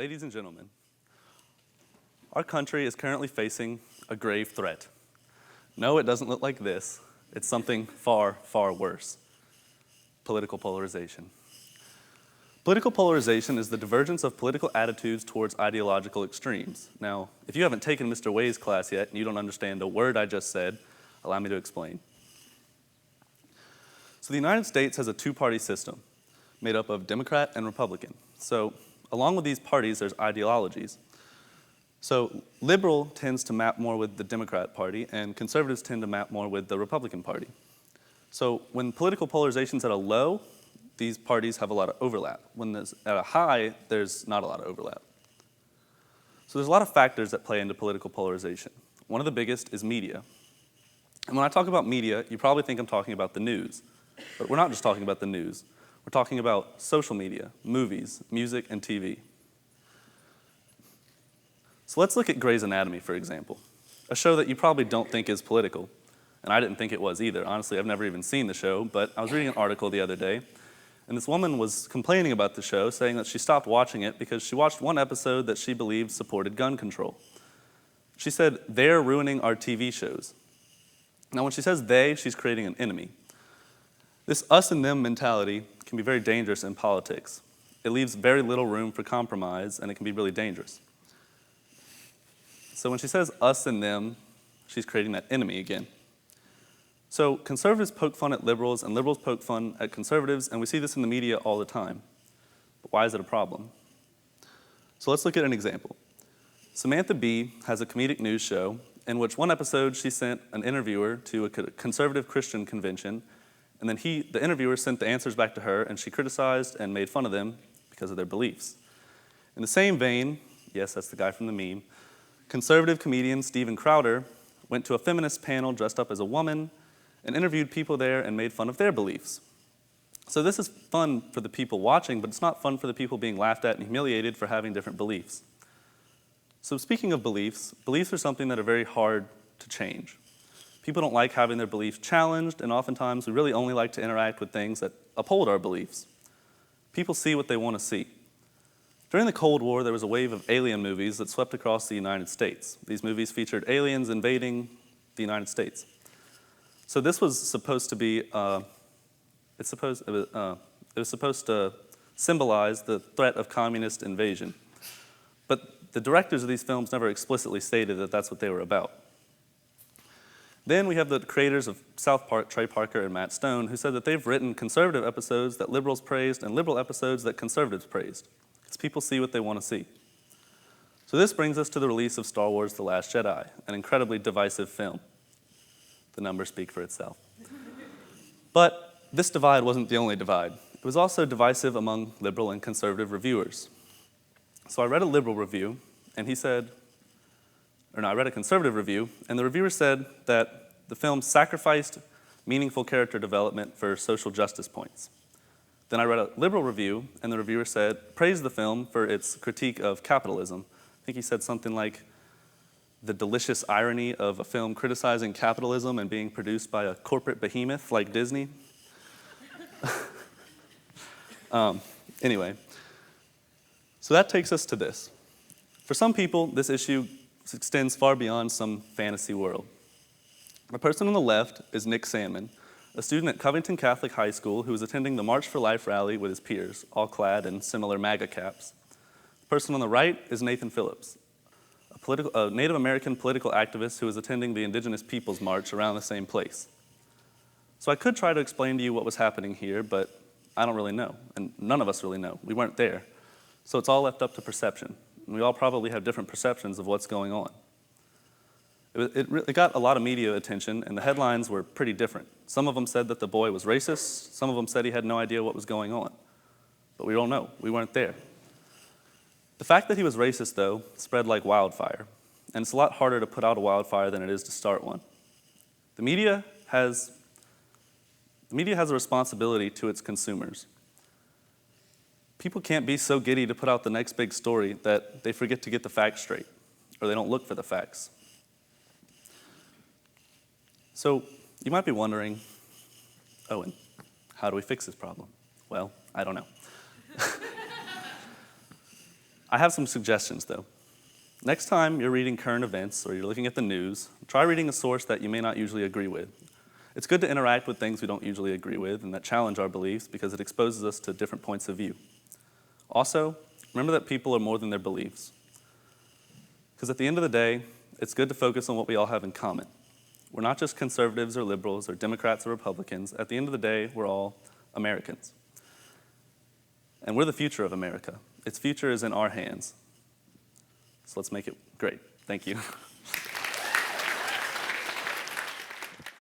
Ladies and gentlemen, our country is currently facing a grave threat. No, it doesn't look like this. It's something far, far worse. Political polarization. Political polarization is the divergence of political attitudes towards ideological extremes. Now, if you haven't taken Mr. Way's class yet and you don't understand a word I just said, allow me to explain. So the United States has a two-party system made up of Democrat and Republican. So along with these parties, there's ideologies. So liberal tends to map more with the Democrat Party, and conservatives tend to map more with the Republican Party. So when political polarization's at a low, these parties have a lot of overlap. When there's at a high, there's not a lot of overlap. So there's a lot of factors that play into political polarization. One of the biggest is media. And when I talk about media, you probably think I'm talking about the news. But we're not just talking about the news. We're talking about social media, movies, music, and TV. So let's look at Grey's Anatomy, for example, a show that you probably don't think is political. And I didn't think it was either. Honestly, I've never even seen the show, but I was reading an article the other day, and this woman was complaining about the show, saying that she stopped watching it because she watched one episode that she believed supported gun control. She said, "They're ruining our TV shows." Now, when she says they, she's creating an enemy. This us and them mentality can be very dangerous in politics. It leaves very little room for compromise, and it can be really dangerous. So when she says us and them, she's creating that enemy again. So conservatives poke fun at liberals, and liberals poke fun at conservatives, and we see this in the media all the time. But why is it a problem? So let's look at an example. Samantha Bee has a comedic news show in which one episode she sent an interviewer to a conservative Christian convention, and then the interviewer sent the answers back to her, and she criticized and made fun of them because of their beliefs. In the same vein, yes, that's the guy from the meme, conservative comedian Steven Crowder went to a feminist panel dressed up as a woman and interviewed people there and made fun of their beliefs. So this is fun for the people watching, but it's not fun for the people being laughed at and humiliated for having different beliefs. So speaking of beliefs, beliefs are something that are very hard to change. People don't like having their beliefs challenged, and oftentimes we really only like to interact with things that uphold our beliefs. People see what they want to see. During the Cold War, there was a wave of alien movies that swept across the United States. These movies featured aliens invading the United States. So this was supposed to be, it was supposed to symbolize the threat of communist invasion. But the directors of these films never explicitly stated that that's what they were about. Then we have the creators of South Park, Trey Parker and Matt Stone, who said that they've written conservative episodes that liberals praised and liberal episodes that conservatives praised, because people see what they want to see. So this brings us to the release of Star Wars: The Last Jedi, an incredibly divisive film. The numbers speak for itself. But this divide wasn't the only divide. It was also divisive among liberal and conservative reviewers. So I read a liberal review, and I read a conservative review, and the reviewer said that the film sacrificed meaningful character development for social justice points. Then I read a liberal review, and the reviewer praised the film for its critique of capitalism. I think he said something like, the delicious irony of a film criticizing capitalism and being produced by a corporate behemoth like Disney. Anyway, so that takes us to this. For some people, this issue extends far beyond some fantasy world. The person on the left is Nick Sandman, a student at Covington Catholic High School who was attending the March for Life rally with his peers, all clad in similar MAGA caps. The person on the right is Nathan Phillips, a Native American political activist who was attending the Indigenous Peoples March around the same place. So I could try to explain to you what was happening here, but I don't really know, and none of us really know. We weren't there. So it's all left up to perception. And we all probably have different perceptions of what's going on. It got a lot of media attention, and the headlines were pretty different. Some of them said that the boy was racist. Some of them said he had no idea what was going on. But we don't know. We weren't there. The fact that he was racist, though, spread like wildfire. And it's a lot harder to put out a wildfire than it is to start one. The media has a responsibility to its consumers. People can't be so giddy to put out the next big story that they forget to get the facts straight, or they don't look for the facts. So you might be wondering, Owen, how do we fix this problem? Well, I don't know. I have some suggestions, though. Next time you're reading current events or you're looking at the news, try reading a source that you may not usually agree with. It's good to interact with things we don't usually agree with and that challenge our beliefs because it exposes us to different points of view. Also, remember that people are more than their beliefs. Because at the end of the day, it's good to focus on what we all have in common. We're not just conservatives or liberals or Democrats or Republicans. At the end of the day, we're all Americans. And we're the future of America. Its future is in our hands. So let's make it great. Thank you.